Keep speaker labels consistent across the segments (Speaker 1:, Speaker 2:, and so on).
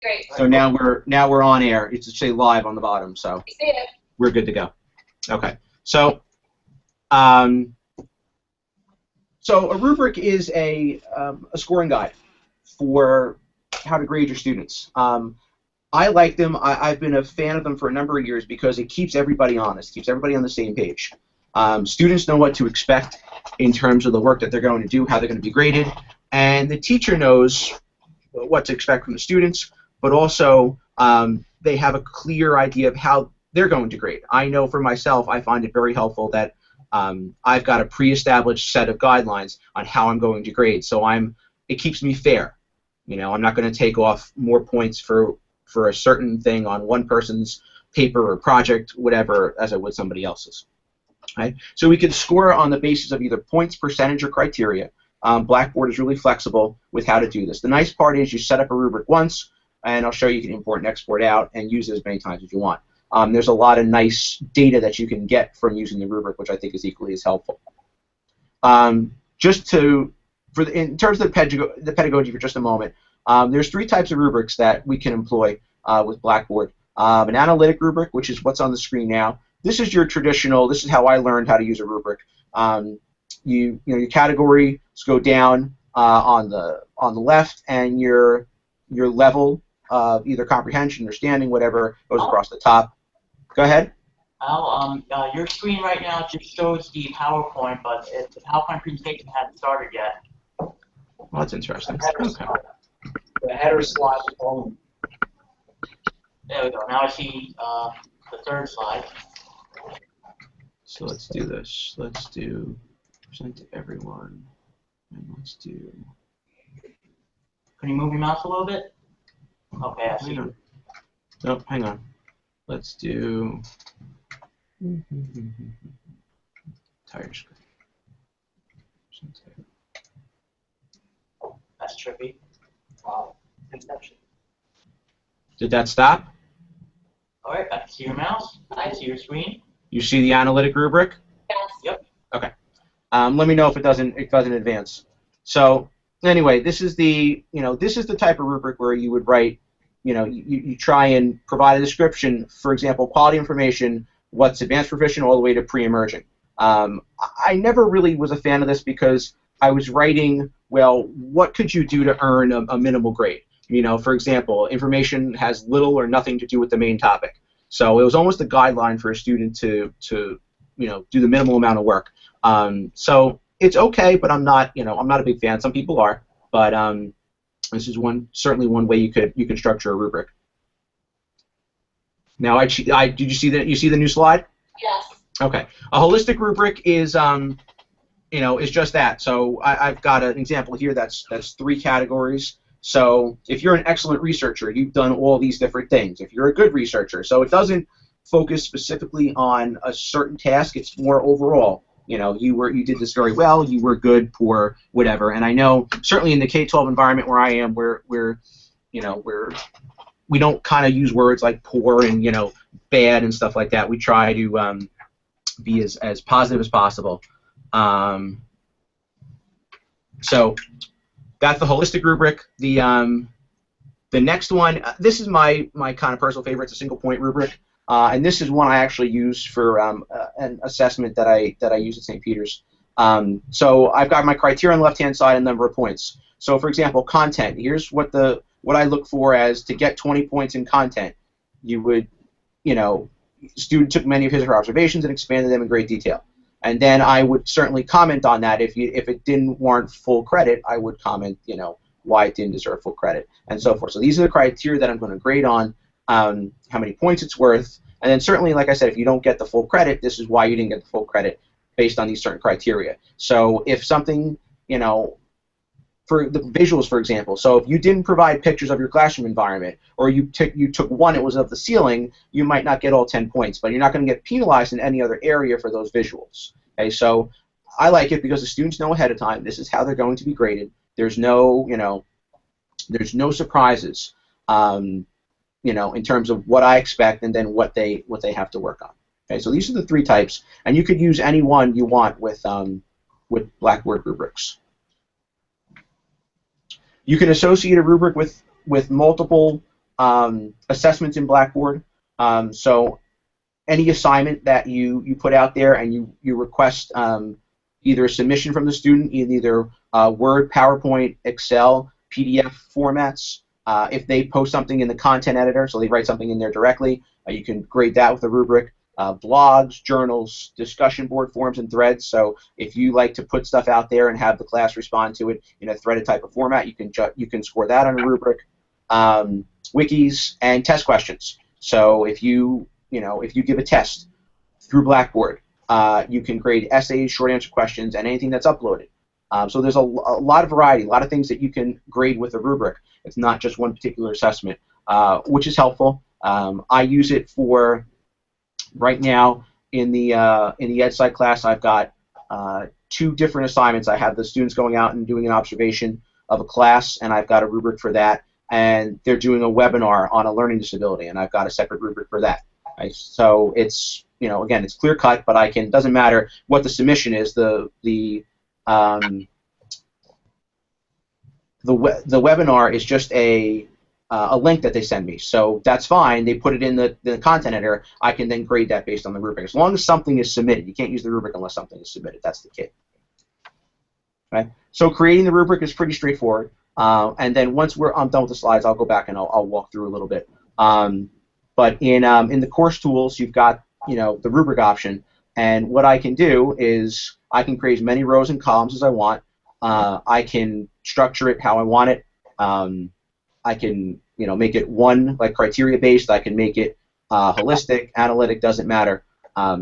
Speaker 1: Great.
Speaker 2: So now we're on air. It's to say live on the bottom, so
Speaker 1: I see it.
Speaker 2: we're good to go. Okay. So a rubric is a scoring guide for how to grade your students. I like them. I've been a fan of them for a number of years because it keeps everybody honest, keeps everybody on the same page. Students know what to expect in terms of the work that they're going to do, how they're going to be graded, and the teacher knows what to expect from the students, but also they have a clear idea of how they're going to grade. I know for myself, I find it very helpful that I've got a pre-established set of guidelines on how I'm going to grade, so it keeps me fair. You know, I'm not going to take off more points for a certain thing on one person's paper or project, whatever, as I would somebody else's. Right? So we can score on the basis of either points, percentage, or criteria. Blackboard is really flexible with how to do this. The nice part is you set up a rubric once, and I'll show you can import and export out and use it as many times as you want. There's a lot of nice data that you can get from using the rubric, which I think is equally as helpful. In terms of the pedagogy for just a moment, there's 3 types of rubrics that we can employ with Blackboard. An analytic rubric, which is what's on the screen now. This is your traditional. This is how I learned how to use a rubric. Your categories go down on the left, and your level of either comprehension, understanding, whatever, goes across the top. Go ahead.
Speaker 3: Al, your screen right now just shows the PowerPoint, but the PowerPoint presentation hasn't started yet.
Speaker 2: Well, that's interesting. Okay.
Speaker 4: The header slide only.
Speaker 3: There we go. Now I see the 3rd slide.
Speaker 2: So let's do this. Let's do present to everyone, and let's do.
Speaker 3: Can you move your mouse a little bit? Okay, I see.
Speaker 2: Hang on. Nope, hang on. Let's do. Entire screen.
Speaker 3: That's trippy.
Speaker 4: Wow. Inception.
Speaker 2: Did that stop?
Speaker 3: All right, I can see your mouse. I can see your screen.
Speaker 2: You see the analytic rubric?
Speaker 1: Yes.
Speaker 3: Yep.
Speaker 2: Okay. Let me know if it doesn't advance. So anyway, this is the type of rubric where you would write, you try and provide a description. For example, quality information, what's advanced proficient all the way to pre-emerging. I never really was a fan of this because I was writing, well, what could you do to earn a minimal grade? For example, information has little or nothing to do with the main topic. So it was almost a guideline for a student to do the minimal amount of work. So it's okay, but I'm not a big fan. Some people are, but this is certainly one way you can structure a rubric. Now, did you see the new slide?
Speaker 1: Yes.
Speaker 2: Okay. A holistic rubric is is just that. So I've got an example here that's 3 categories. So if you're an excellent researcher, you've done all these different things. If you're a good researcher, so it doesn't focus specifically on a certain task. It's more overall. You did this very well. You were good, poor, whatever. And I know certainly in the K-12 environment where I am, we don't kind of use words like poor and bad and stuff like that. We try to be as positive as possible. So that's the holistic rubric. The next one, this is my kind of personal favorite. It's a single point rubric, and this is one I actually use for an assessment that I use at St. Peter's. So I've got my criteria on the left-hand side and number of points. So for example, content. Here's what I look for as to get 20 points in content. You would, student took many of his or her observations and expanded them in great detail. And then I would certainly comment on that. If it didn't warrant full credit, I would comment, why it didn't deserve full credit, and so forth. So these are the criteria that I'm going to grade on, how many points it's worth, and then certainly, like I said, if you don't get the full credit, this is why you didn't get the full credit based on these certain criteria. So if something, for the visuals, for example, so if you didn't provide pictures of your classroom environment, or you took one, it was of the ceiling, you might not get all 10 points, but you're not going to get penalized in any other area for those visuals. Okay, so I like it because the students know ahead of time this is how they're going to be graded. There's no, there's no surprises, in terms of what I expect and then what they have to work on. Okay, so these are the 3 types, and you could use any one you want with Blackboard rubrics. You can associate a rubric with multiple assessments in Blackboard. So any assignment that you put out there and you request either a submission from the student in either Word, PowerPoint, Excel, PDF formats. If they post something in the content editor, so they write something in there directly, you can grade that with a rubric. Blogs, journals, discussion board forums, and threads. So if you like to put stuff out there and have the class respond to it in a threaded type of format, you can score that on a rubric. Wikis and test questions. So if you give a test through Blackboard, you can grade essays, short answer questions, and anything that's uploaded. So there's a lot of variety, a lot of things that you can grade with a rubric. It's not just one particular assessment, which is helpful. I use it for right now in the Ed Sci class. I've got 2 different assignments. I have the students going out and doing an observation of a class, and I've got a rubric for that. And they're doing a webinar on a learning disability, and I've got a separate rubric for that. Right? So it's, again, it's clear cut, but doesn't matter what the submission is. The webinar is just a link that they send me, so that's fine. They put it in the content editor. I can then grade that based on the rubric, as long as something is submitted. You can't use the rubric unless something is submitted. That's the key. Right? So creating the rubric is pretty straightforward. And then once I'm done with the slides, I'll go back and I'll walk through a little bit. But in the course tools, you've got the rubric option, and what I can do is I can create as many rows and columns as I want. I can structure it how I want it. I can make it one like criteria based. I can make it holistic, analytic, doesn't matter.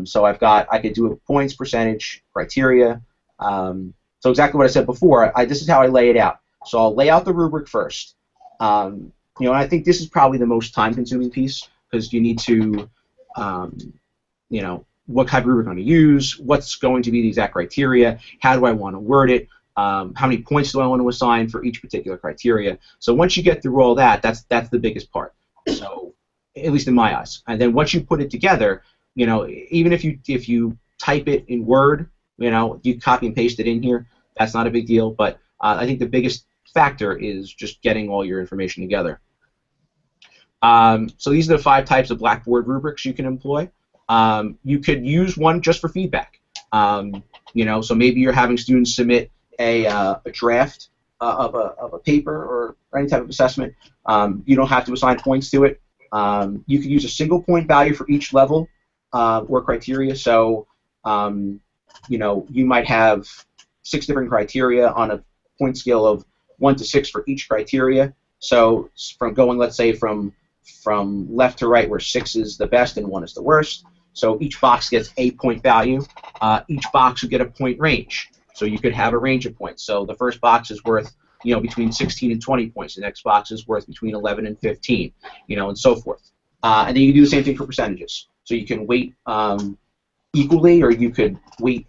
Speaker 2: So I could do a points, percentage, criteria. So exactly what I said before. This is how I lay it out. So I'll lay out the rubric first. And I think this is probably the most time-consuming piece, because you need to, what type of rubric I'm going to use, what's going to be the exact criteria, how do I want to word it, how many points do I want to assign for each particular criteria. So once you get through all that, that's the biggest part. So at least in my eyes. And then once you put it together, even if you type it in Word, you copy and paste it in here, that's not a big deal. But I think the biggest factor is just getting all your information together. So these are the 5 types of Blackboard rubrics you can employ. You could use one just for feedback. So maybe you're having students submit a draft of a paper or any type of assessment. You don't have to assign points to it. You could use a single point value for each level or criteria. So you might have 6 different criteria on a point scale of 1 to 6 for each criteria. So from going, let's say, from left to right, where 6 is the best and 1 is the worst. So each box gets a point value. Each box would get a point range. So you could have a range of points. So the first box is worth between 16 and 20 points. The next box is worth between 11 and 15, and so forth. And then you can do the same thing for percentages. So you can weight equally, or you could weight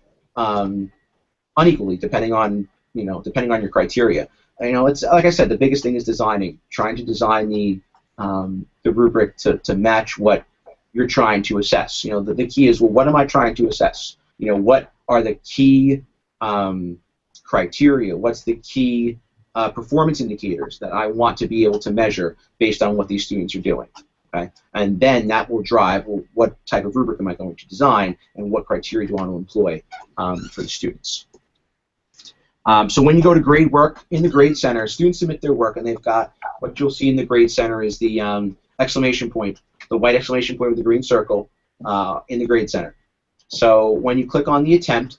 Speaker 2: unequally, depending on your criteria. It's like I said, the biggest thing is trying to design the rubric to match what you're trying to assess. The key is, well, what am I trying to assess? What are the key criteria? What's the key performance indicators that I want to be able to measure based on what these students are doing? Okay? And then that will drive, well, what type of rubric am I going to design, and what criteria do I want to employ for the students. So when you go to grade work in the Grade Center, students submit their work, and they've got, what you'll see in the Grade Center is the exclamation point, the white exclamation point with the green circle in the Grade Center. So when you click on the attempt,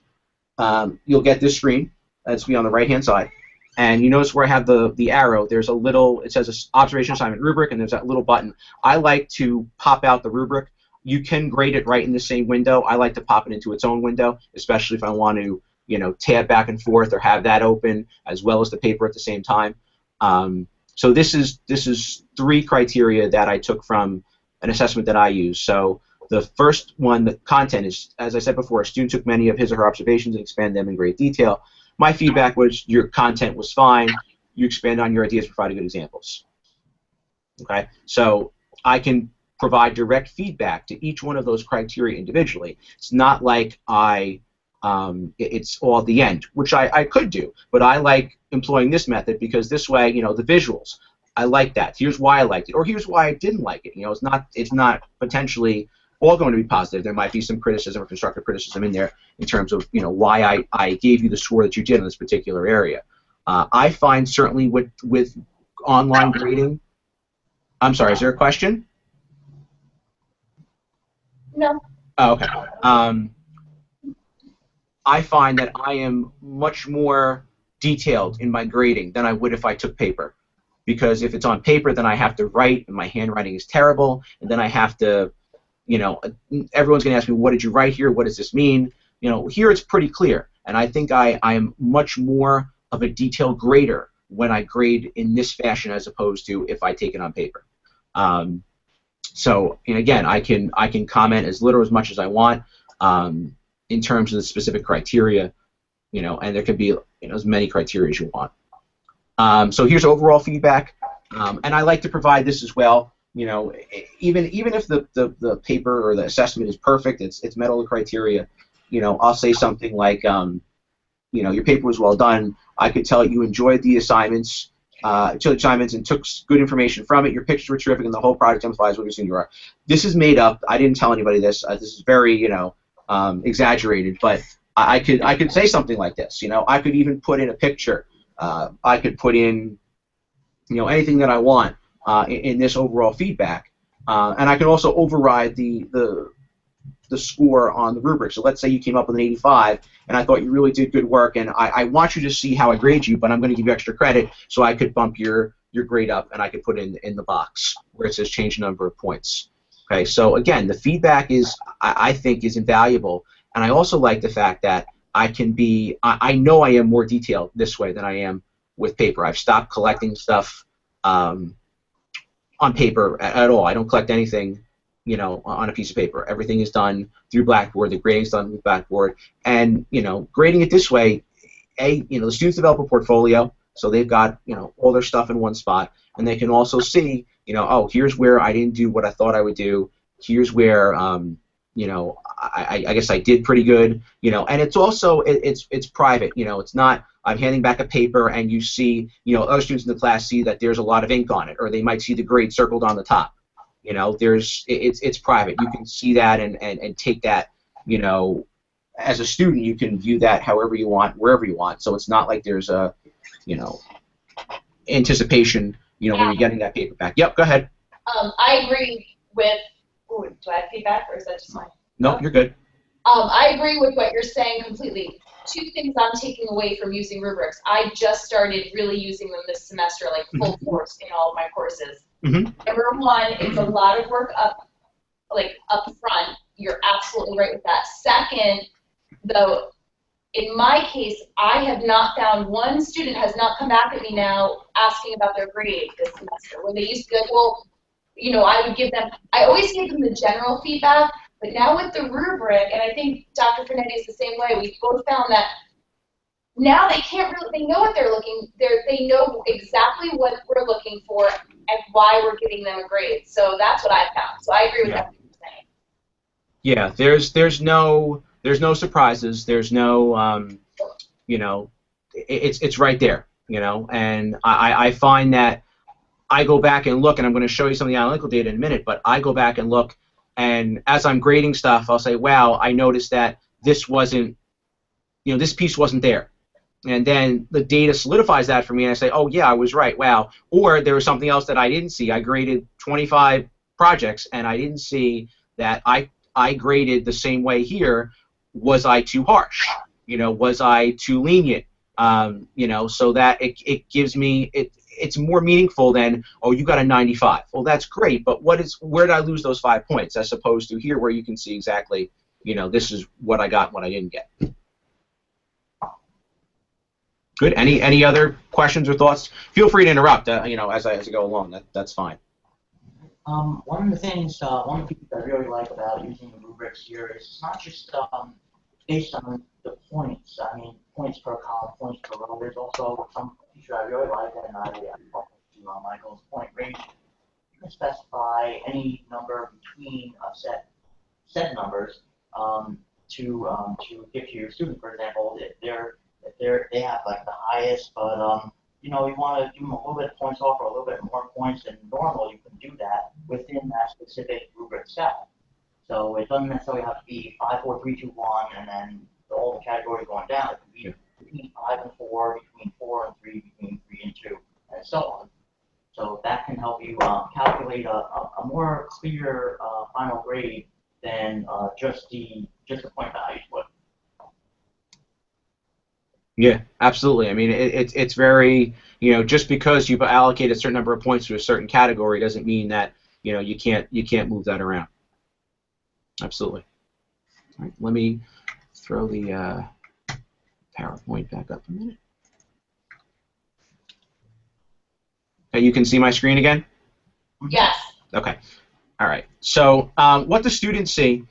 Speaker 2: you'll get this screen. That's be on the right-hand side. And you notice where I have the arrow, there's a little, it says observation assignment rubric, and there's that little button. I like to pop out the rubric. You can grade it right in the same window. I like to pop it into its own window, especially if I want to tab back and forth or have that open as well as the paper at the same time. So this is 3 criteria that I took from an assessment that I use. So the first one, the content, is, as I said before, a student took many of his or her observations and expanded them in great detail. My feedback was your content was fine. You expand on your ideas, provide good examples. Okay, so I can provide direct feedback to each one of those criteria individually. It's not like it's all at the end, which I could do, but I like employing this method because this way, the visuals, I like that. Here's why I liked it, or here's why I didn't like it. It's not potentially all going to be positive. There might be some criticism or constructive criticism in there in terms of why I gave you the score that you did in this particular area. I find certainly with online grading. I'm sorry. Is there a question?
Speaker 1: No.
Speaker 2: Oh, okay. I find that I am much more detailed in my grading than I would if I took paper. Because if it's on paper, then I have to write, and my handwriting is terrible, and then I have to, everyone's going to ask me, what did you write here? What does this mean? Here it's pretty clear, and I think I am much more of a detailed grader when I grade in this fashion as opposed to if I take it on paper. So, and again, I can comment as little or as much as I want in terms of the specific criteria, and there could be as many criteria as you want. So here's overall feedback, and I like to provide this as well. Even if the paper or the assessment is perfect, it's met all the criteria. I'll say something like, your paper was well done. I could tell you enjoyed the assignments, and took good information from it. Your pictures were terrific, and the whole project emphasized what you're seeing. This is made up. I didn't tell anybody this. This is very exaggerated, but I could say something like this. I could even put in a picture. I could put in, anything that I want in this overall feedback, and I can also override the score on the rubric. So let's say you came up with an 85, and I thought you really did good work, and I want you to see how I grade you, but I'm going to give you extra credit, so I could bump your grade up, and I could put it in the box where it says change number of points. Okay, so again, the feedback I think is invaluable, and I also like the fact that I know I am more detailed this way than I am with paper. I've stopped collecting stuff on paper at all. I don't collect anything, on a piece of paper. Everything is done through Blackboard. The grading is done with Blackboard, and grading it this way, the students develop a portfolio, so they've got all their stuff in one spot, and they can also see, oh, here's where I didn't do what I thought I would do. Here's where I guess I did pretty good, and it's also it's private, it's not I'm handing back a paper and you see, other students in the class see that there's a lot of ink on it, or they might see the grade circled on the top, it's private. You can see that and take that, as a student you can view that however you want, wherever you want, so it's not like there's a, anticipation, when you're getting that paper back. Yep, go ahead.
Speaker 1: I agree with. Ooh, do I have feedback, or is that just mine?
Speaker 2: No, you're good.
Speaker 1: I agree with what you're saying completely. Two things I'm taking away from using rubrics. I just started really using them this semester, like full force in all of my courses. Number one, it's a lot of work up front. You're absolutely right with that. Second, though, in my case, I have not found one student has not come back at me now asking about their grade this semester. When they used to go, well, I always give them the general feedback, but now with the rubric, and I think Dr. Fernetti is the same way, we both found that now they know what they're they know exactly what we're looking for and why we're giving them a grade. So that's what I found. So I agree with everything you're saying.
Speaker 2: Yeah, there's no surprises. There's no, it's right there, and I find that I go back and look, and I'm going to show you some of the analytical data in a minute, but I go back and look, and as I'm grading stuff, I'll say, wow, I noticed that this wasn't, this piece wasn't there. And then the data solidifies that for me, and I say, oh, yeah, I was right, wow. Or there was something else that I didn't see. I graded 25 projects, and I didn't see that I graded the same way here. Was I too harsh? Was I too lenient? So that it gives me, it's more meaningful than, oh, you got a 95. Well, that's great, but where did I lose those 5 points, as opposed to here where you can see exactly, this is what I got and what I didn't get. Good. Any other questions or thoughts? Feel free to interrupt, as I go along. That's fine.
Speaker 3: One of the things I really like about using the rubrics here is it's not just based on the points. I mean, points per column, points per row. There's also some feature I really like, and I talked to Michael's point range. You can specify any number between set numbers to give to your student. For example, if they have like the highest, but you know, you want to give them a little bit of points off or a little bit more points than normal, you can do that within that specific rubric set. So it doesn't necessarily have to be 5, 4, 3, 2, 1, and then all the categories going down. It can be between 5 and 4, between 4 and 3, between 3 and 2, and so on. So that can help you calculate a more clear final grade than just the point values would.
Speaker 2: Yeah, absolutely. I mean, it's very, you know, just because you've allocated a certain number of points to a certain category doesn't mean that, you know, you can't move that around. Absolutely. All right, let me throw the PowerPoint back up a minute. Okay, you can see my screen again?
Speaker 1: Yes.
Speaker 2: Okay. All right. So what the students see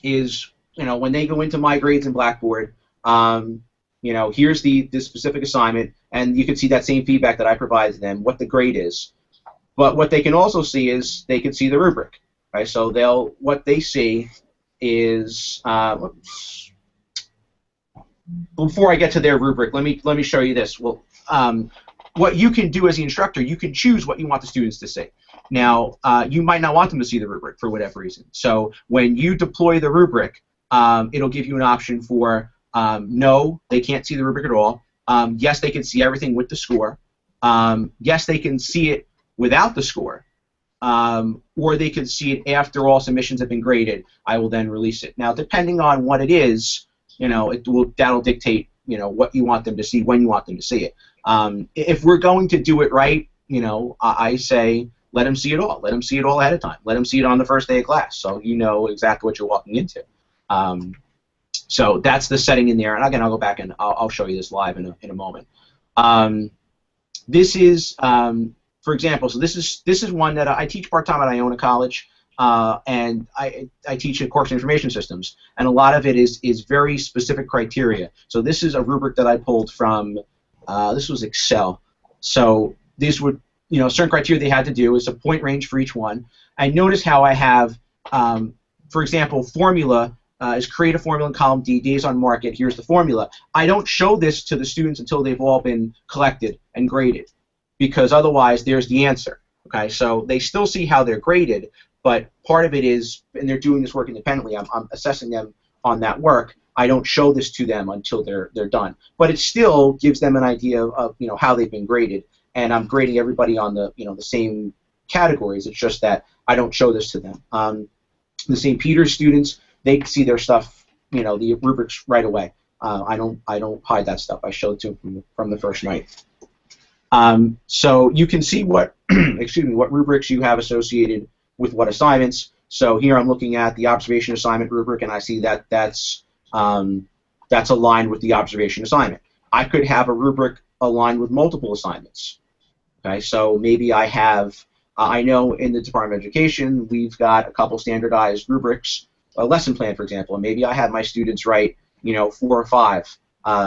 Speaker 2: is, you know, when they go into My Grades in Blackboard, you know, here's the specific assignment, and you can see that same feedback that I provided them, what the grade is. But what they can also see is they can see the rubric. Right? So what they see is before I get to their rubric, let me show you this. Well, what you can do as the instructor, you can choose what you want the students to see. Now, you might not want them to see the rubric for whatever reason. So when you deploy the rubric, it'll give you an option for no, they can't see the rubric at all. Yes, they can see everything with the score. Yes, they can see it without the score. Or they can see it after all submissions have been graded. I will then release it. Now, depending on what it is, you know, that'll dictate, you know, what you want them to see, when you want them to see it. If we're going to do it right, you know, I say let them see it all. Let them see it all ahead of time. Let them see it on the first day of class, so you know exactly what you're walking into. So that's the setting in there. And again, I'll go back and I'll show you this live in a moment. This is, for example, so this is one that I teach part-time at Iona College, and I teach in course information systems, and a lot of it is very specific criteria. So this is a rubric that I pulled from, this was Excel. So these would, you know, certain criteria they had to do is a point range for each one. And notice how I have, for example, formula is create a formula in column D, days on market, here's the formula. I don't show this to the students until they've all been collected and graded, because otherwise there's the answer. Okay, so they still see how they're graded, but part of it is, and they're doing this work independently, I'm assessing them on that work. I don't show this to them until they're done. But it still gives them an idea of, you know, how they've been graded, and I'm grading everybody on the, you know, the same categories. It's just that I don't show this to them. The St. Peter's students, they see their stuff, you know, the rubrics right away. I don't hide that stuff. I show it to them from the first night. So you can see what excuse me, what rubrics you have associated with what assignments. So here I'm looking at the observation assignment rubric, and I see that that's aligned with the observation assignment. I could have a rubric aligned with multiple assignments. Okay, so maybe I have, I know in the Department of Education we've got a couple standardized rubrics, a lesson plan, for example, and maybe I have my students write, you know, 4 or 5,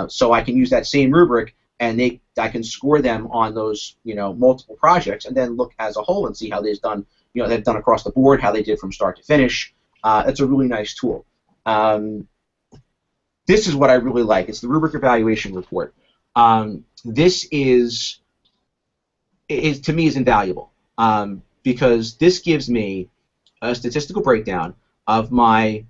Speaker 2: so I can use that same rubric, and I can score them on those, you know, multiple projects, and then look as a whole and see how they've done, you know, they've done across the board, how they did from start to finish. It's a really nice tool. This is what I really like. It's the rubric evaluation report. This is to me is invaluable, because this gives me a statistical breakdown of my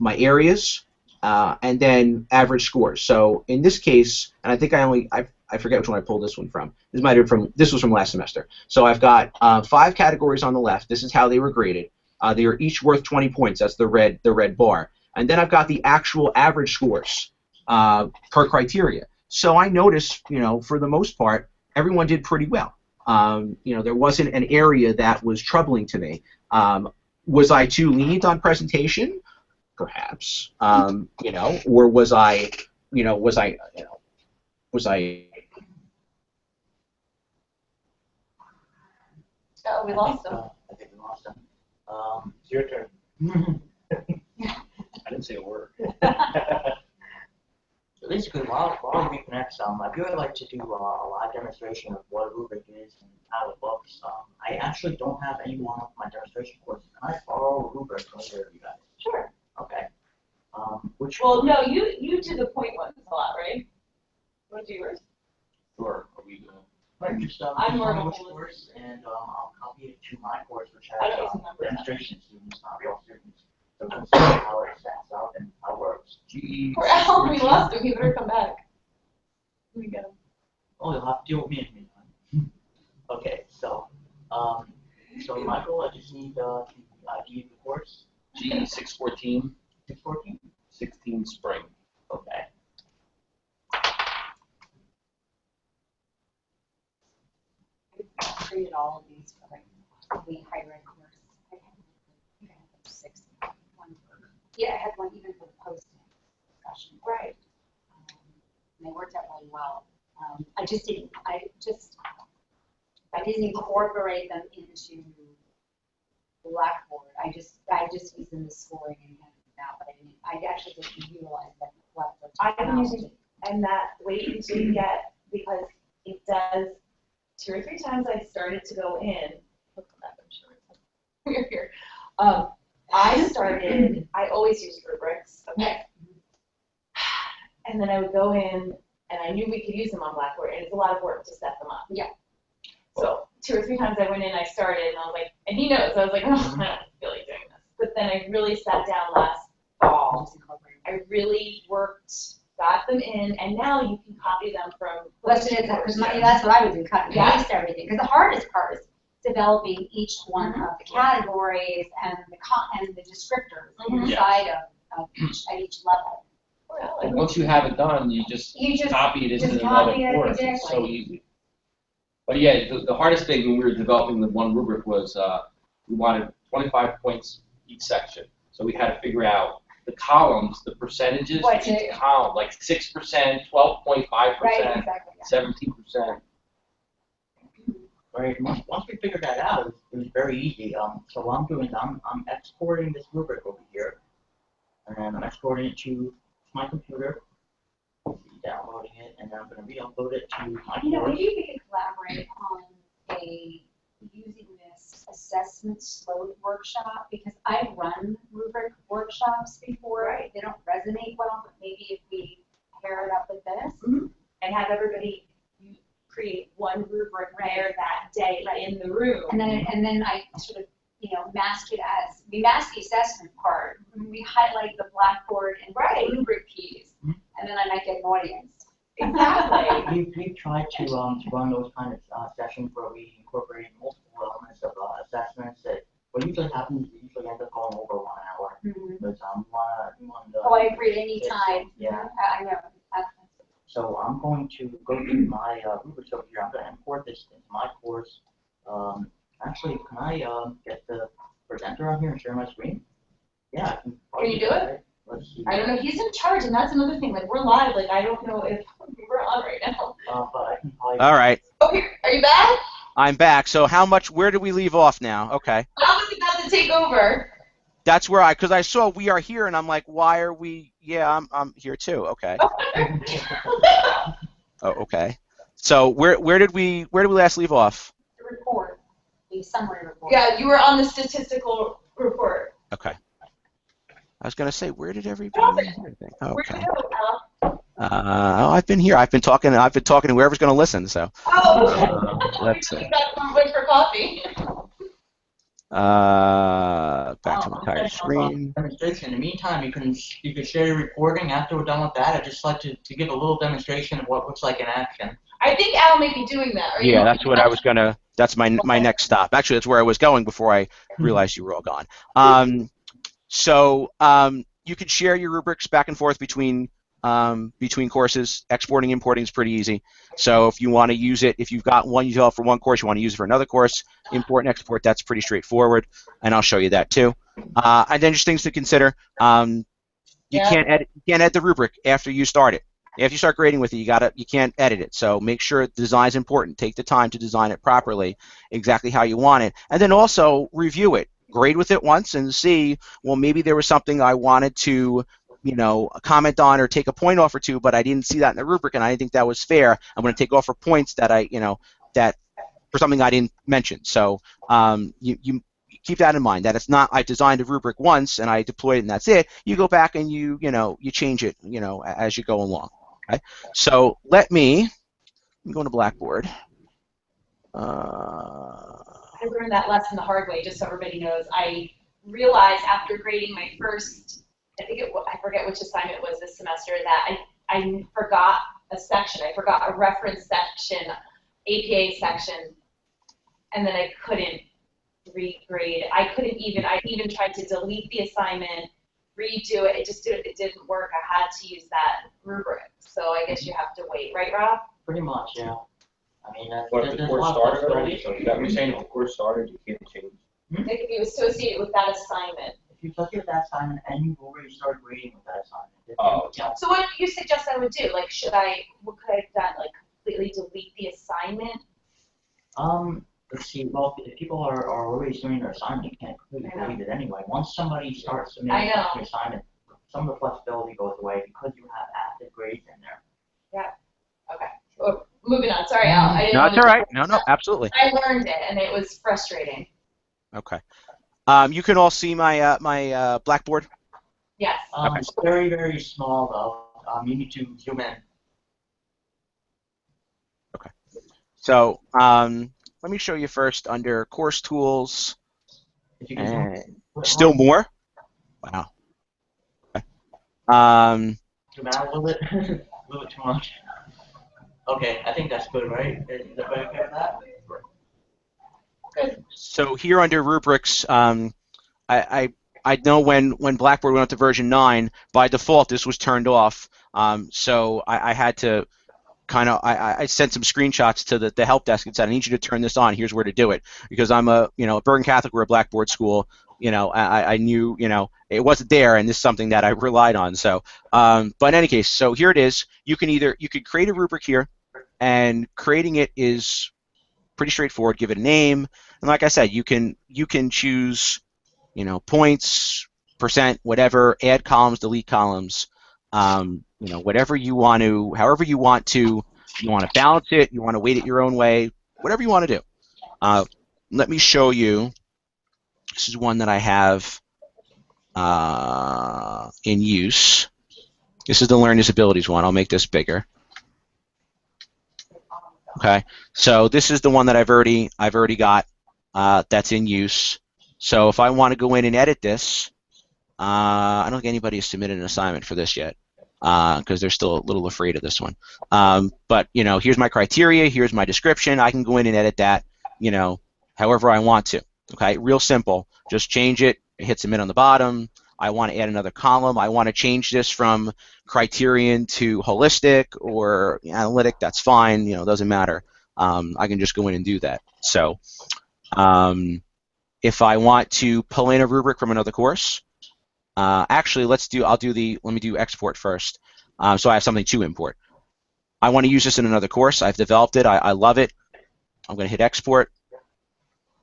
Speaker 2: areas, and then average scores. So in this case, and I think I forget which one I pulled this one from. This was from last semester. So I've got 5 categories on the left. This is how they were graded. They are each worth 20 points. That's the red bar. And then I've got the actual average scores per criteria. So I noticed, you know, for the most part, everyone did pretty well. You know, there wasn't an area that was troubling to me. Was I too lenient on presentation? Perhaps. You know, or was I?
Speaker 1: Oh, we lost him.
Speaker 3: I think we lost him.
Speaker 4: It's your turn. I didn't say a word.
Speaker 3: So basically, while we reconnect, I'd really like to do a live demonstration of what a rubric is and how it looks. I actually don't have anyone on my demonstration course. Can I borrow a rubric from either of you guys?
Speaker 1: Sure.
Speaker 3: Okay.
Speaker 1: Well, no, you do the point ones a lot, right? Want to do yours?
Speaker 5: Sure. Are we
Speaker 3: Right, just
Speaker 1: I'm more of a
Speaker 3: which
Speaker 1: holistic.
Speaker 3: course, and I'll copy it to my course, which
Speaker 1: I
Speaker 3: has
Speaker 1: don't even remember that.
Speaker 3: demonstration students, not real students. So we can see how it stacks up and how it works.
Speaker 5: G?
Speaker 1: Or Al, we lost him. He better come back. We get him.
Speaker 3: Oh, you'll have to deal with me in the meantime. Okay, so Michael, I just need the ID of the course.
Speaker 5: G614,
Speaker 3: 614.
Speaker 5: 16 spring.
Speaker 3: Okay.
Speaker 6: I created all of these for like the higher ed course. I had like 6, one for, yeah, I had one even for the posting discussion.
Speaker 1: Right.
Speaker 6: And they worked out really well. I didn't incorporate them into Blackboard. I just used them as scoring and kind of that, but I actually didn't utilize them in Blackboard.
Speaker 1: I've been using, and that wait until you get, because it does 2 or 3 times I started to go in. He'll come back, I'm sure. We're here. I always used rubrics, okay? And then I would go in, and I knew we could use them on Blackboard, and it's a lot of work to set them up.
Speaker 6: Yeah.
Speaker 1: So 2 or 3 times I went in, I started, and I was like, and he knows, I was like, oh, I don't feel like doing this. But then I really sat down last fall. I really worked, got them in, and now you can copy them from.
Speaker 6: That's what I would do, cut and paste everything. Because the hardest part is developing each one of the categories and the descriptors inside of each at each level.
Speaker 1: Well,
Speaker 5: And once you have it done, you just copy it into another course. It's so easy. But yeah, the hardest thing when we were developing the one rubric was we wanted 25 points each section. So we had to figure out the columns, the percentages for each column, like 6%, 12.5%,
Speaker 6: Right, exactly.
Speaker 5: 17%.
Speaker 3: Right. Once we figured that out, it was very easy. So what I'm doing is I'm exporting this rubric over here, and I'm exporting it to my computer, downloading it, and then I'm going to re-upload it to my course.
Speaker 6: Maybe we could collaborate on using this assessment slowed workshop, because I've run rubric workshops before. Right. They don't resonate well, but maybe if we pair it up with this
Speaker 1: and have everybody create one rubric there that day in the room.
Speaker 6: And then I sort of, mask it as, we mask the assessment part, we highlight the Blackboard and the rubric keys, and then I might get an audience.
Speaker 1: Exactly.
Speaker 3: We've tried to run those kind of sessions where we incorporate multiple elements of assessments. That what usually happens is we usually end up going over 1 hour. Because
Speaker 6: I agree, anytime.
Speaker 3: Yeah.
Speaker 6: I know.
Speaker 3: So I'm going to go to my rubrics over here. I'm going to import this into my course. Actually, can I get the presenter on here and share my screen? Yeah, I can.
Speaker 1: Can you do it?
Speaker 3: Let's see.
Speaker 1: I don't know. He's in charge, and that's another thing. Like, we're live. Like, I don't know if we're on right now.
Speaker 3: But I can probably.
Speaker 2: All right.
Speaker 1: Okay, are you back?
Speaker 2: I'm back. So where do we leave off now? Okay.
Speaker 1: I was about to take over.
Speaker 2: That's where because I saw we are here, and I'm like, why are we? Yeah, I'm here too. Okay. Oh, okay. So where did we last leave off?
Speaker 6: The report, the summary report.
Speaker 1: Yeah, you were on the statistical report.
Speaker 2: Okay. I was gonna say, where did everybody? Okay. I've been here. I've been talking to whoever's gonna listen. So. Let's see.
Speaker 1: Wait for coffee.
Speaker 2: Back to the entire screen.
Speaker 3: Demonstration. In the meantime, you can share your recording after we're done with that. I'd just like to give a little demonstration of what looks like in action.
Speaker 1: I think Al may be doing that.
Speaker 2: Yeah, that's what I was gonna. That's my next stop. Actually, that's where I was going before I realized you were all gone. So you can share your rubrics back and forth between courses. Exporting, importing is pretty easy. So if you want to use it, if you've got one you develop for one course, you want to use it for another course, import and export, that's pretty straightforward, and I'll show you that too. And then just things to consider. You can't edit the rubric after you start it. After you start grading with it, you can't edit it. So make sure design is important. Take the time to design it properly, exactly how you want it, and then also review it. Grade with it once and see, well, maybe there was something I wanted to, comment on or take a point off or two, but I didn't see that in the rubric and I didn't think that was fair. I'm going to take off for points that that for something I didn't mention. So you keep that in mind. That it's not I designed a rubric once and I deployed it and that's it. You go back and you change it, as you go along. Okay. So let me I'm going to Blackboard.
Speaker 1: I learned that lesson the hard way, just so everybody knows. I realized after grading my first, I forget which assignment it was this semester, that I forgot a section. I forgot a reference section, APA section, and then I couldn't regrade. I even tried to delete the assignment, redo it. It didn't work. I had to use that rubric. So I guess you have to wait, right, Rob?
Speaker 3: Pretty much, yeah. I mean,
Speaker 4: But if the course started already, so you got me saying if the course started, you can't change.
Speaker 1: It could be associated with that assignment.
Speaker 3: If you took it that assignment and you've already started grading with that assignment.
Speaker 4: Oh.
Speaker 3: Yeah.
Speaker 1: So what do you suggest I would do? Like, what could I have done? Like, completely delete the assignment?
Speaker 3: Let's see, well, if people are already doing their assignment, you can't completely delete it anyway. Once somebody starts submitting their assignment, some of the flexibility goes away because you have active grades in there.
Speaker 1: Yeah. Okay. Well, moving on. Sorry, Al. I didn't
Speaker 2: No, it's all right. No, absolutely.
Speaker 1: I learned it, and it was frustrating.
Speaker 2: Okay. You can all see my my Blackboard.
Speaker 1: Yes.
Speaker 2: Okay.
Speaker 3: It's very, very small, though. You need to zoom in.
Speaker 2: Okay. So let me show you first under Course Tools.
Speaker 3: If you can
Speaker 2: Still more? Wow. Okay.
Speaker 3: Zoom out a little bit. A little bit too much. Okay, I think that's good, right? Is everybody okay with that?
Speaker 1: Good.
Speaker 2: So here under Rubrics, I know when Blackboard went up to version 9, by default this was turned off. So I had to I sent some screenshots to the help desk and said, I need you to turn this on. Here's where to do it. Because I'm a Bergen Catholic, we're a Blackboard school. I knew it wasn't there, and this is something that I relied on. So, but in any case, so here it is. You could create a rubric here, and creating it is pretty straightforward. Give it a name, and like I said, you can choose points, percent, whatever. Add columns, delete columns. Whatever you want to, however you want to. You want to balance it. You want to weight it your own way. Whatever you want to do. Let me show you. This is one that I have in use. This is the Learn Disabilities one. I'll make this bigger. Okay, so this is the one that I've already got that's in use. So if I want to go in and edit this, I don't think anybody has submitted an assignment for this yet because they're still a little afraid of this one. But here's my criteria. Here's my description. I can go in and edit that, however I want to. Okay, real simple. Just change it. Hit submit on the bottom. I want to add another column. I want to change this from criterion to holistic or analytic. That's fine. Doesn't matter. I can just go in and do that. So, if I want to pull in a rubric from another course, actually, let me do export first. So I have something to import. I want to use this in another course. I've developed it. I love it. I'm going to hit export.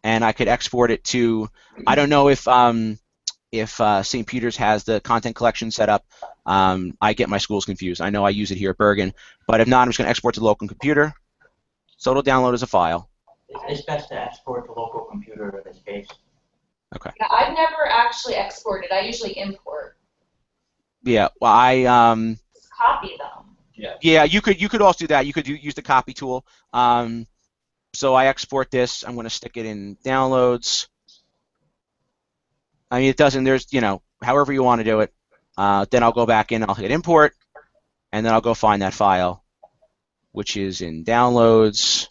Speaker 2: And I could export it to, I don't know if St. Peter's has the content collection set up. I get my schools confused. I know I use it here at Bergen, but if not, I'm just going to export to local computer. So it'll download as a file.
Speaker 3: It's best to export to local computer in this case.
Speaker 2: Okay.
Speaker 1: Yeah, I've never actually exported. I usually import.
Speaker 2: Yeah. Well,
Speaker 1: Just copy them.
Speaker 5: Yeah.
Speaker 2: Yeah, you could also do that. You could use the copy tool. So I export this. I'm going to stick it in downloads. I mean, it doesn't. There's however you want to do it. Then I'll go back in. I'll hit import, and then I'll go find that file, which is in downloads.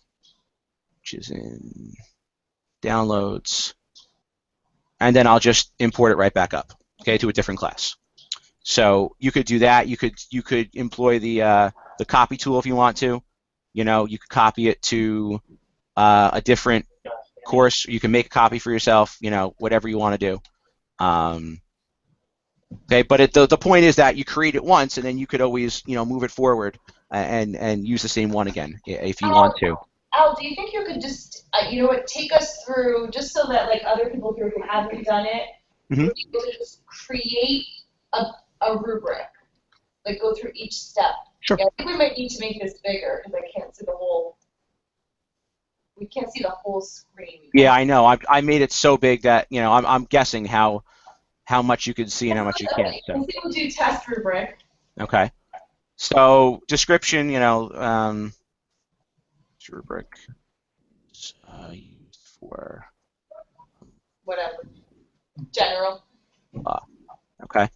Speaker 2: And then I'll just import it right back up, okay, to a different class. So you could do that. You could employ the copy tool if you want to. You could copy it to a different course. You can make a copy for yourself. Whatever you want to do. Okay, but the point is that you create it once, and then you could always move it forward and use the same one again if you want to.
Speaker 1: Al, do you think you could just take us through just so that other people here who haven't done it, would you able to just create a rubric, go through each step?
Speaker 2: Sure.
Speaker 1: Yeah, I think we might need to make this bigger because I can't see the whole. We can't see the whole screen.
Speaker 2: Yeah, I know. I made it so big that I'm guessing how much you can see and how much you can't. So.
Speaker 1: We'll do test rubric.
Speaker 2: Okay. So description, rubric used for
Speaker 1: Whatever. General.
Speaker 2: okay.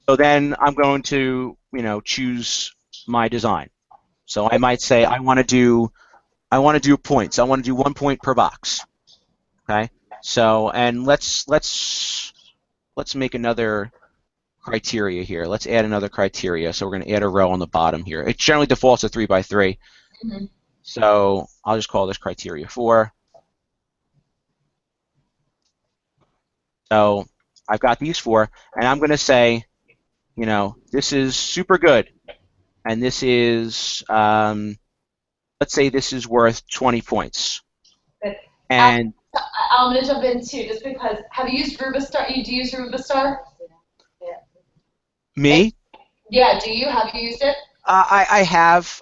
Speaker 2: So then I'm going to, choose my design. So I might say I want to do points. I want to do 1 point per box. Okay. So and let's make another criteria here. Let's add another criteria. So we're going to add a row on the bottom here. It generally defaults to 3 by 3.
Speaker 1: Mm-hmm.
Speaker 2: So I'll just call this criteria 4. So I've got these 4, and I'm going to say, this is super good, and this is, let's say this is worth 20 points. And
Speaker 1: I'm going to jump in too, just because, have you used Rubistar? Do you use Rubistar?
Speaker 6: Yeah.
Speaker 2: Me?
Speaker 1: Yeah, do you? Have you used it?
Speaker 2: I have.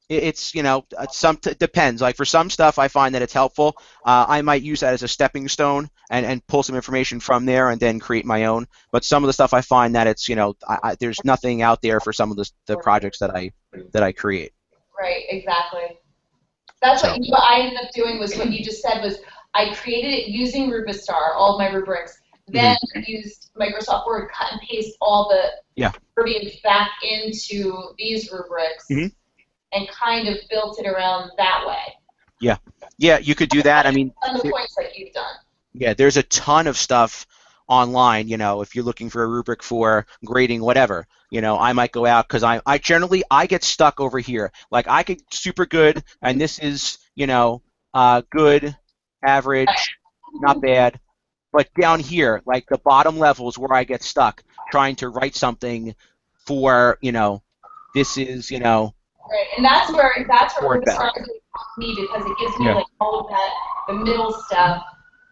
Speaker 2: It's depends. Like for some stuff, I find that it's helpful. I might use that as a stepping stone and pull some information from there and then create my own. But some of the stuff I find that it's there's nothing out there for some of the projects that I create.
Speaker 1: Right, exactly. That's what I ended up doing was what you just said was I created it using Rubistar, all of my rubrics. Then I used Microsoft Word, cut and paste all the verbiage back into these rubrics. And kind of built it around that way.
Speaker 2: Yeah, you could do that. I mean,
Speaker 1: on the points like you've done.
Speaker 2: Yeah, there's a ton of stuff online. If you're looking for a rubric for grading, whatever. I might go out because I generally get stuck over here. Like I get super good, and this is good, average, not bad. But down here, like the bottom level is where I get stuck trying to write something for this is
Speaker 1: Right, and that's where Rubistar really helps me because it gives me like all of that, the middle stuff.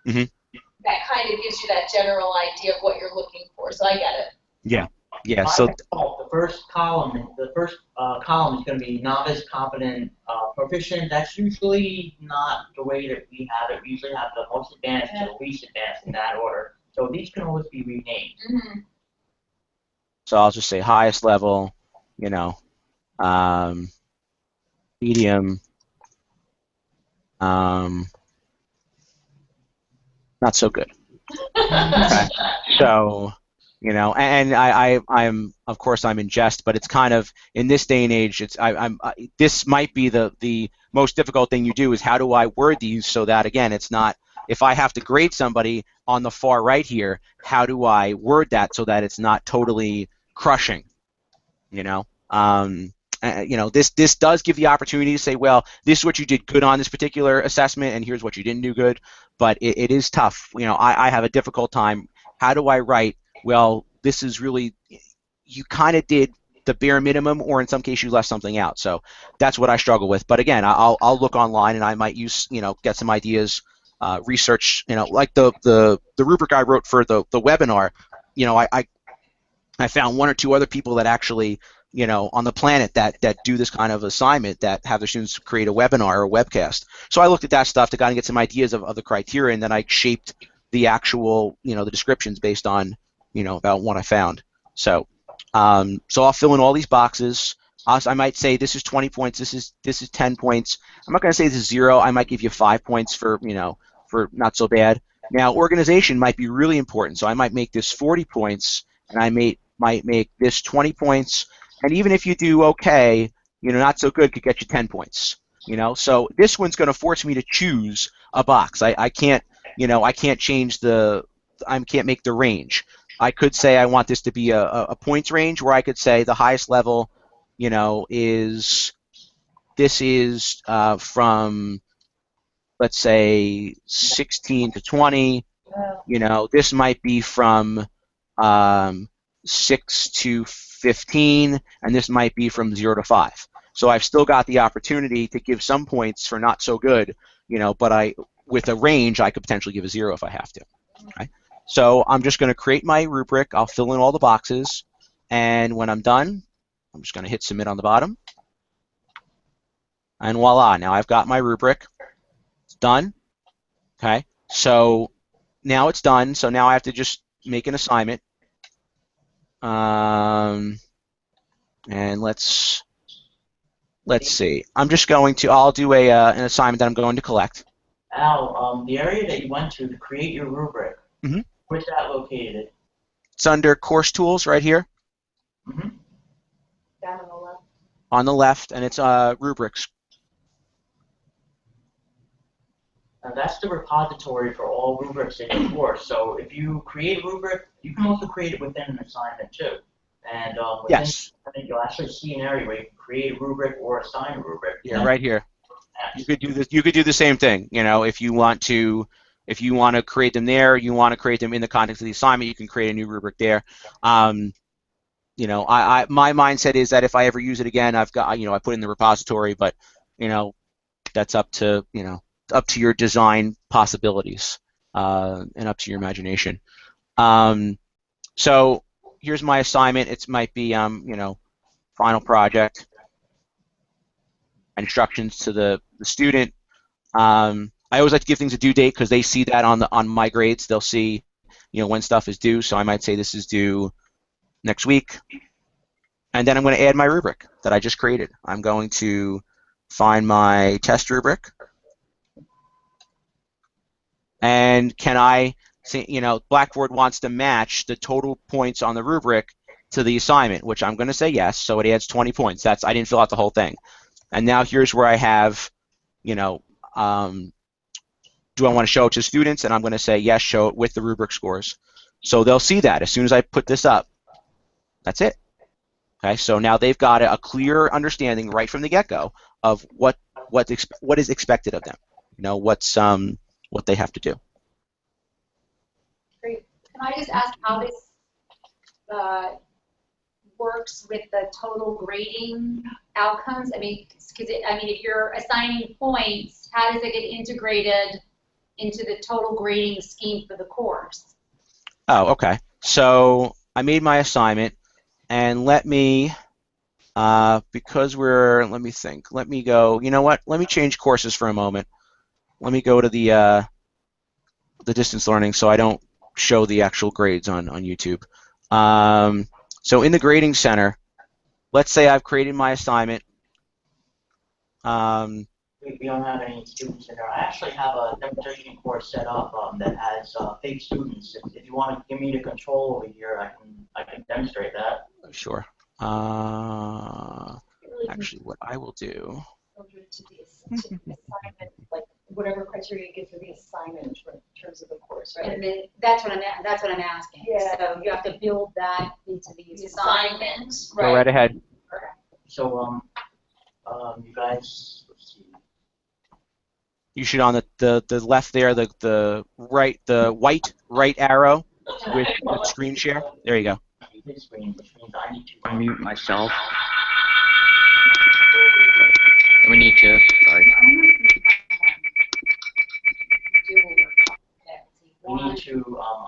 Speaker 1: That kind of gives you that general idea of what you're looking for. So I get it.
Speaker 2: Yeah. So
Speaker 3: the first column is going to be novice, competent, proficient. That's usually not the way that we have it. We usually have the most advanced to the least advanced in that order. So these can always be renamed.
Speaker 2: So I'll just say highest level, medium, not so good. Okay. So, and I'm of course I'm in jest, but it's kind of in this day and age, this might be the most difficult thing you do is how do I word these so that again it's not if I have to grade somebody on the far right here, how do I word that so that it's not totally crushing, this does give the opportunity to say, well, this is what you did good on this particular assessment, and here's what you didn't do good. But it is tough. I have a difficult time. How do I write? Well, this is really you kind of did the bare minimum, or in some cases you left something out. So that's what I struggle with. But again, I'll look online and I might use get some ideas, research. Like the rubric I wrote for the webinar. I found 1 or 2 other people that actually, on the planet that do this kind of assignment that have their students create a webinar or a webcast. So I looked at that stuff to kind of get some ideas of the criteria, and then I shaped the actual, the descriptions based on, about what I found. So, so I'll fill in all these boxes. I might say this is 20 points. This is 10 points. I'm not going to say this is 0. I might give you 5 points for, for not so bad. Now, organization might be really important. So I might make this 40 points, and I might make this 20 points, and even if you do okay, not so good could get you 10 points. So this one's going to force me to choose a box. I can't, I can't change I can't make the range. I could say I want this to be a points range, where I could say the highest level, is from, let's say 16 to 20. This might be from 6 to 15, and this might be from 0 to 5. So I've still got the opportunity to give some points for not so good, but with a range, I could potentially give a 0 if I have to. Okay? So I'm just going to create my rubric. I'll fill in all the boxes, and when I'm done, I'm just going to hit submit on the bottom, and voila! Now I've got my rubric. It's done. Okay. So now it's done. So now I have to just make an assignment. And let's let's see. I'll do an assignment that I'm going to collect.
Speaker 3: Al, the area that you went to create your rubric, where's that located?
Speaker 2: It's under Course Tools right here.
Speaker 1: Down on the left.
Speaker 2: On the left, and it's Rubrics.
Speaker 3: Now that's the repository for all rubrics in your course. So if you create a rubric, you can also create it within an assignment too. And within
Speaker 2: Yes.
Speaker 3: I think you'll actually see an area where you can create a rubric or assign a rubric.
Speaker 2: Yeah, right here. You could do this. You could do the same thing. You know, if you want to create them there, you want to create them in the context of the assignment, you can create a new rubric there. You know, my mindset is that if I ever use it again, I put it in the repository, but you know, that's up to your design possibilities and up to your imagination. So here's my assignment. It might be final project, instructions to the student. I always like to give things a due date because they see that on my grades. They'll see when stuff is due. So I might say this is due next week, and then I'm going to add my rubric that I just created. I'm going to find my test rubric, and can I see, Blackboard wants to match the total points on the rubric to the assignment, which I'm going to say yes, so it adds 20 points. I didn't fill out the whole thing. And now here's where I have, do I want to show it to students? And I'm going to say yes, show it with the rubric scores. So they'll see that as soon as I put this up. That's it. Okay, so now they've got a clear understanding right from the get-go of what is expected of them. What they have to do.
Speaker 6: Great. Can I just ask how this works with the total grading outcomes? I mean, if you're assigning points, how does it get integrated into the total grading scheme for the course?
Speaker 2: Oh, okay. So I made my assignment, and let me let me think. Let me go. You know what? Let me change courses for a moment. Let me go to the distance learning so I don't show the actual grades on YouTube. So in the grading center, let's say I've created my assignment.
Speaker 3: We don't have any students in there. I actually have a demonstration course set up that has fake students. If you want to give me the control over here, I can demonstrate that.
Speaker 2: Sure. Actually, what I will do.
Speaker 1: To the assignment, like whatever criteria you give for the assignment in terms of the course, right?
Speaker 6: And then that's what I'm asking.
Speaker 1: Yeah.
Speaker 6: So you have to build that into the assignment.
Speaker 2: Go right ahead.
Speaker 3: So you guys, let's see.
Speaker 2: You should on the left there, the white right arrow with the screen share. There you go.
Speaker 3: Which means I need to unmute myself. We need to. Sorry. We need to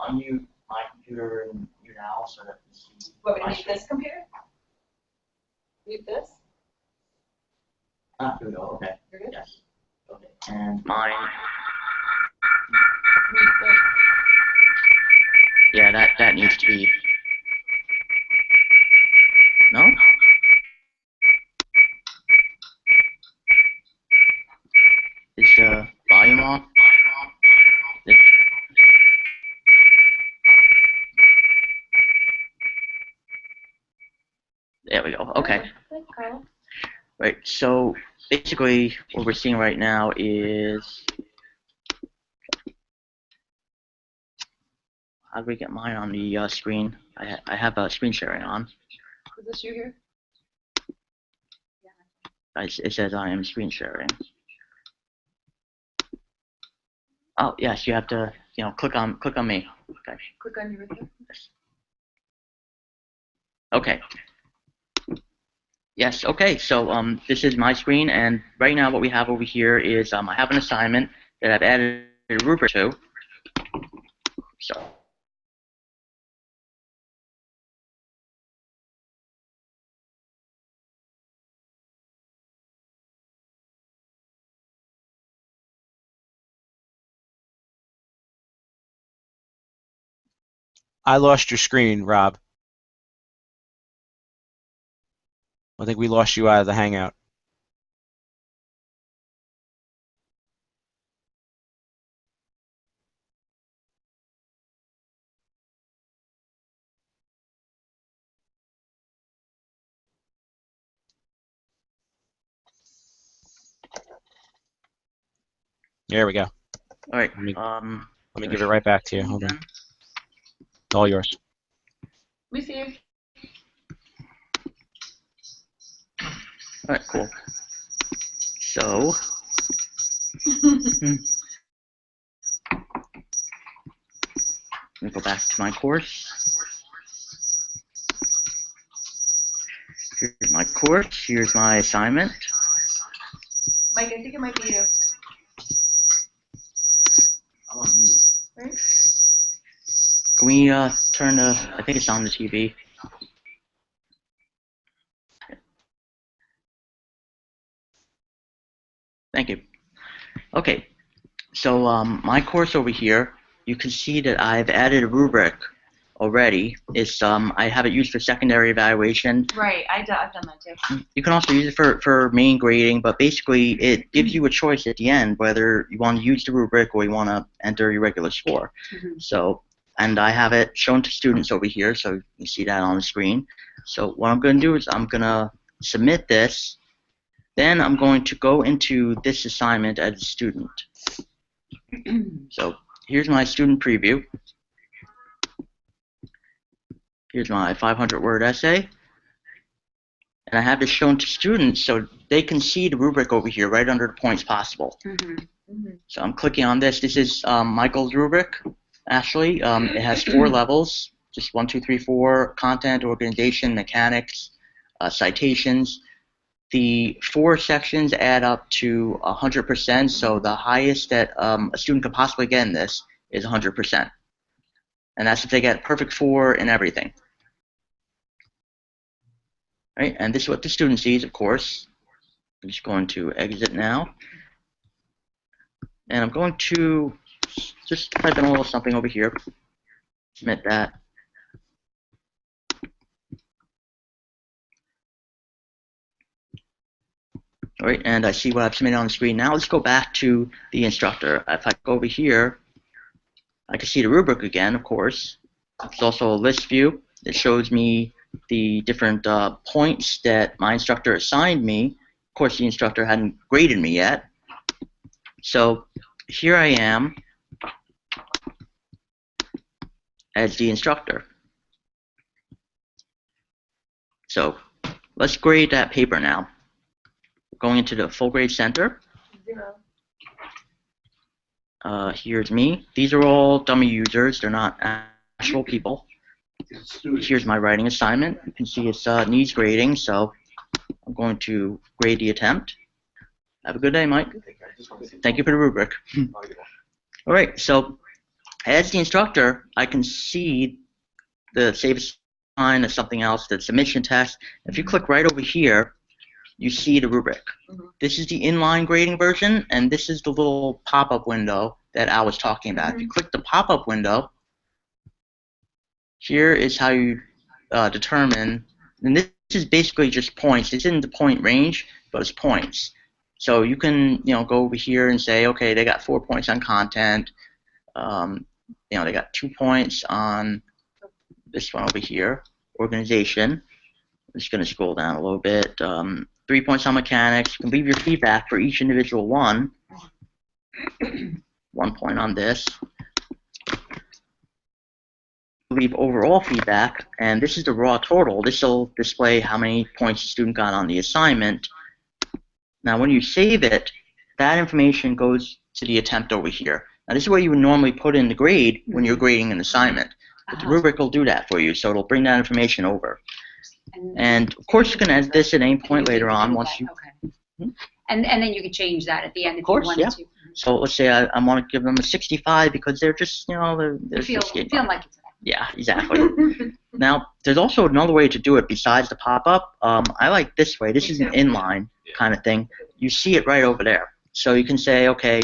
Speaker 3: unmute my computer and you now so that we see.
Speaker 1: What, we need this computer? Mute this?
Speaker 3: Here we go. Okay.
Speaker 1: You're good?
Speaker 3: Yes. Okay. And mine.
Speaker 1: Mute this.
Speaker 3: Yeah, that needs to be. No? Is the volume off? There we go. Okay. Right. So basically, what we're seeing right now is how do we get mine on the screen? I have a screen sharing on.
Speaker 1: Is this you here?
Speaker 3: It says I am screen sharing. Oh yes, you have to click on me. Okay.
Speaker 1: Click on you right there.
Speaker 3: Okay. Yes. Okay. So this is my screen, and right now what we have over here is I have an assignment that I've added a rubric to. So.
Speaker 2: I lost your screen, Rob. I think we lost you out of the Hangout.
Speaker 7: There we go.
Speaker 8: All right.
Speaker 7: Let me give it right back to you. Hold on. It's all yours.
Speaker 1: We see you.
Speaker 8: All right, cool. So, let me go back to my course. Here's my course. Here's my assignment.
Speaker 1: Mike, I think it might be you.
Speaker 5: I'm on mute.
Speaker 1: Right?
Speaker 8: Can we turn the, I think it's on the TV. Thank you. Okay, so my course over here, you can see that I've added a rubric already. It's I have it used for secondary evaluation.
Speaker 1: Right, I've done that too.
Speaker 8: You can also use it for main grading, but basically it gives you a choice at the end whether you want to use the rubric or you want to enter your regular score. So, and I have it shown to students over here, so you can see that on the screen. So what I'm going to do is I'm going to submit this. Then I'm going to go into this assignment as a student. So here's my student preview. Here's my 500-word essay. And I have this shown to students so they can see the rubric over here right under the points possible. So I'm clicking on this. This is Michael's rubric, actually. It has 4 levels, just 1, 2, 3, 4, content, organization, mechanics, citations. The 4 sections add up to 100%, so the highest that a student could possibly get in this is 100%. And that's if they get perfect 4 in everything. Right, and this is what the student sees, of course. I'm just going to exit now. And I'm going to just type in a little something over here. Submit that. All right, and I see what I've submitted on the screen. Now let's go back to the instructor. If I go over here, I can see the rubric again, of course. There's also a list view that shows me the different points that my instructor assigned me. Of course, the instructor hadn't graded me yet. So here I am as the instructor. So let's grade that paper now. Going into the full grade center.
Speaker 1: 0.
Speaker 8: Here's me. These are all dummy users. They're not actual people. Here's my writing assignment. You can see it's needs grading, so I'm going to grade the attempt. Have a good day, Mike. Thank you for the rubric. All right, so as the instructor, I can see the save sign or something else, the submission test. If you click right over here, you see the rubric. This is the inline grading version, and this is the little pop-up window that I was talking about. If you click the pop-up window, here is how you determine, and this is basically just points. It's in the point range, but it's points. So you can, go over here and say, okay, they got 4 points on content. They got 2 points on this one over here, organization. I'm just going to scroll down a little bit. 3 points on mechanics. You can leave your feedback for each individual one. 1 point on this. Leave overall feedback, and this is the raw total. This will display how many points the student got on the assignment. Now, when you save it, that information goes to the attempt over here. Now, this is where you would normally put in the grade when you're grading an assignment. But the rubric will do that for you, so it'll bring that information over. And of course, you can edit this at any point later on once you.
Speaker 9: Okay. And then you can change that at the end if you wanted to.
Speaker 8: So let's say I want to give them a 65 because they're just, they're
Speaker 9: feel like it's.
Speaker 8: Yeah, exactly. Now, there's also another way to do it besides the pop-up. I like this way. This is an inline kind of thing. You see it right over there. So you can say, okay,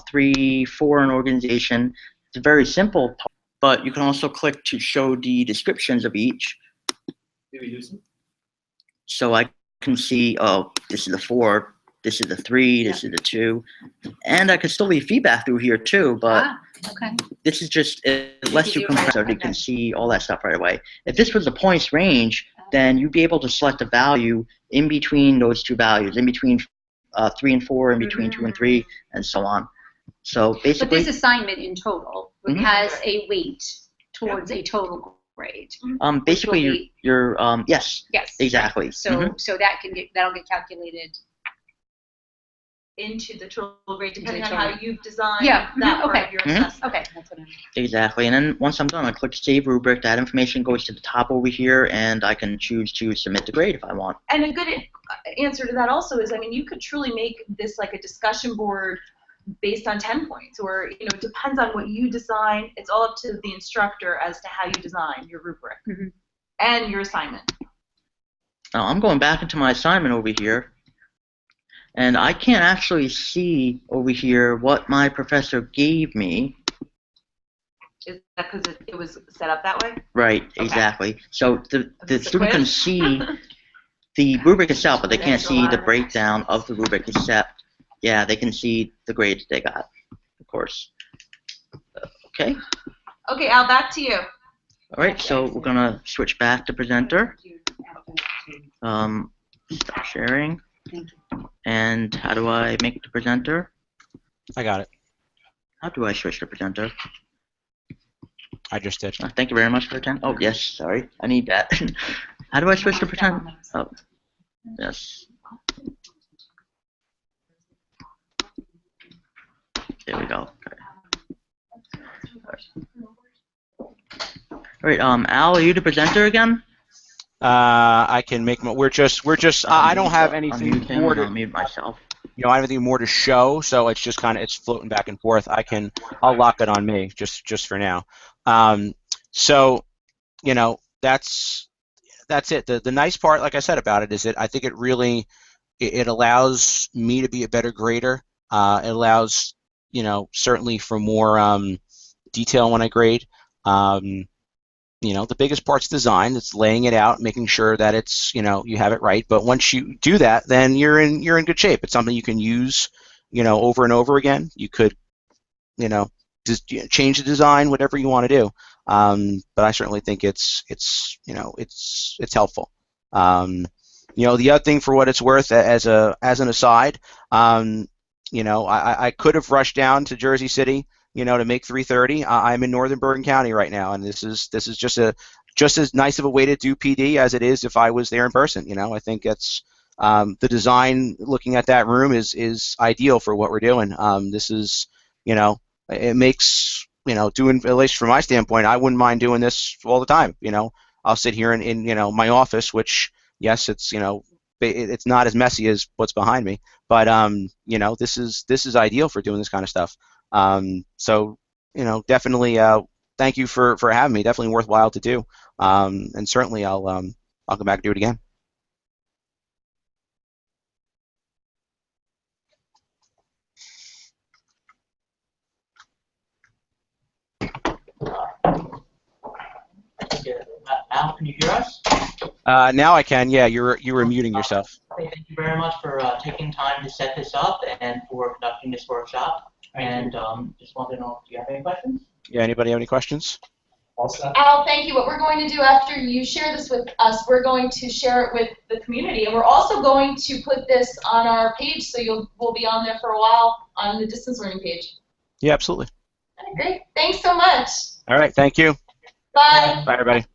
Speaker 8: 3, 4 in organization. It's very simple, but you can also click to show the descriptions of each. So I can see, oh, this is the 4, this is the 3, this is the 2, and I can still leave feedback through here too, but this is just, it lets you compress so you can see all that stuff right away. If this was a points range, then you'd be able to select a value in between those 2 values, in between 3 and 4, in between 2 and 3, and so on. So
Speaker 9: But
Speaker 8: basically,
Speaker 9: this assignment in total
Speaker 8: Mhm.
Speaker 9: has a weight towards a total grade.
Speaker 8: basically
Speaker 9: will be-
Speaker 8: you're yes,
Speaker 9: Yes.
Speaker 8: exactly.
Speaker 9: So so that'll get calculated.
Speaker 10: Into the total grade, depending
Speaker 9: Into
Speaker 10: on
Speaker 9: the
Speaker 10: how
Speaker 9: total.
Speaker 10: you've designed
Speaker 9: Yeah,
Speaker 10: that part
Speaker 9: okay.
Speaker 10: of your
Speaker 8: Mhm.
Speaker 10: assessment.
Speaker 9: Okay, that's what I'm.
Speaker 8: Exactly, and then once I'm done, I click Save Rubric. That information goes to the top over here, and I can choose to submit the grade if I want.
Speaker 10: And a good answer to that also is, I mean, you could truly make this like a discussion board based on 10 points, or, you know, it depends on what you design. It's all up to the instructor as to how you design your rubric and your assignment.
Speaker 8: Now I'm going back into my assignment over here, and I can't actually see over here what my professor gave me.
Speaker 10: Is that because it was set up that way?
Speaker 8: Right,
Speaker 10: Okay.
Speaker 8: exactly. So the
Speaker 10: Is it
Speaker 8: student can
Speaker 10: quiz?
Speaker 8: see the rubric itself, but they can't
Speaker 10: Extra
Speaker 8: see the
Speaker 10: line.
Speaker 8: breakdown of the rubric, except, yeah, they can see the grades they got, of course. Okay.
Speaker 10: Okay, Al, back to you.
Speaker 8: All right, so we're gonna switch back to presenter. Stop sharing.
Speaker 9: Thank
Speaker 8: And how do I make the presenter?
Speaker 7: I got it.
Speaker 8: How do I switch to presenter?
Speaker 7: I just did.
Speaker 8: Thank you very much for attending. Oh, yes, sorry. I need that. How do I switch to presenter? Oh, yes. There we go. Okay. All right, Al, are you the presenter again?
Speaker 7: I can make. We're just. I don't have anything
Speaker 8: Unmute
Speaker 7: more
Speaker 8: him,
Speaker 7: to.
Speaker 8: I'll mute myself.
Speaker 7: I don't have anything more to show, so it's just kind of it's floating back and forth. I'll lock it on me just for now. So, you know, that's it. The nice part, like I said about it, is that I think it really it allows me to be a better grader. It allows, you know, certainly for more detail when I grade. You know, the biggest part's design. It's laying it out, making sure that it's, you know, you have it right. But once you do that, then you're in good shape. It's something you can use, you know, over and over again. You could, you know, just change the design, whatever you want to do. But I certainly think it's you know, it's helpful. You know, the other thing, for what it's worth, as an aside, you know, I could have rushed down to Jersey City, you know, to make 3:30. I'm in northern Bergen County right now, and this is just as nice of a way to do PD as it is if I was there in person. You know, I think it's the design. Looking at that room is ideal for what we're doing. This is, you know, it makes, you know, doing, at least from my standpoint, I wouldn't mind doing this all the time. You know, I'll sit here in you know, my office, which, yes, it's, you know, it's not as messy as what's behind me, but you know, this is ideal for doing this kind of stuff. So, you know, definitely thank you for having me. Definitely worthwhile to do, and certainly I'll come back and do it again.
Speaker 3: Al, can you hear us?
Speaker 7: Now I can. Yeah, you were muting yourself.
Speaker 3: Okay, thank you very much for taking time to set this up and for conducting this workshop. And just wanted to know, do you have any questions?
Speaker 7: Yeah, anybody have any questions?
Speaker 1: Al, thank you. What we're going to do after you share this with us, we're going to share it with the community, and we're also going to put this on our page, so we'll be on there for a while on the distance learning page.
Speaker 7: Yeah, absolutely.
Speaker 1: Great. Thanks so much.
Speaker 7: All right. Thank you.
Speaker 1: Bye.
Speaker 7: Bye, everybody.